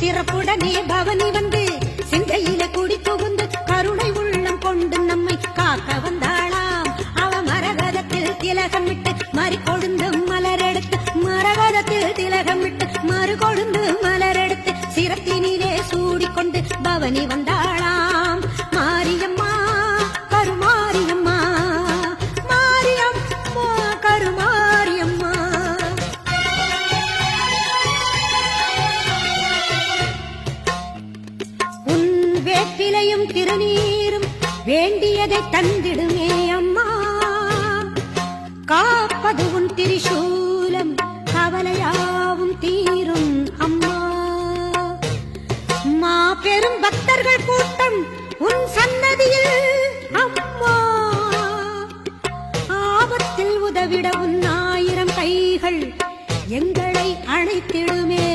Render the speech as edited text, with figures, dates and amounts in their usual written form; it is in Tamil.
சிறப்புடனே பவனி வந்து சிந்தையில குடி புகுந்து கருணை உள்ளம் கொண்டு நம்மை காக்க வந்தாளாம். அவ மரகதத்தில் திலகமிட்டு மறி கொழுந்து மலரெடுத்து மரகதத்தில் திலகமிட்டு மறு கொழுந்து மலரெடுத்து சிரத்தினிலே சூடிக்கொண்டு பவனி வந்தாளாம். மாரியம்மா கருமாரியம்மா மாரியம்மா கருமாரியம்மா. உன் வேப்பிலையும் திருநீரும் வேண்டியதை தந்திடுமே அம்மா. காப்பது உன் திரிசூலம் கவலையாவும் தீரும் அம்மா. மா பெரும் பக்தர்கள் கூட்டம் உன் சன்னதியில் அம்மா. ஆபத்தில் உதவிட உன் 1000 கைகள் எங்களை அழைத்திடுமே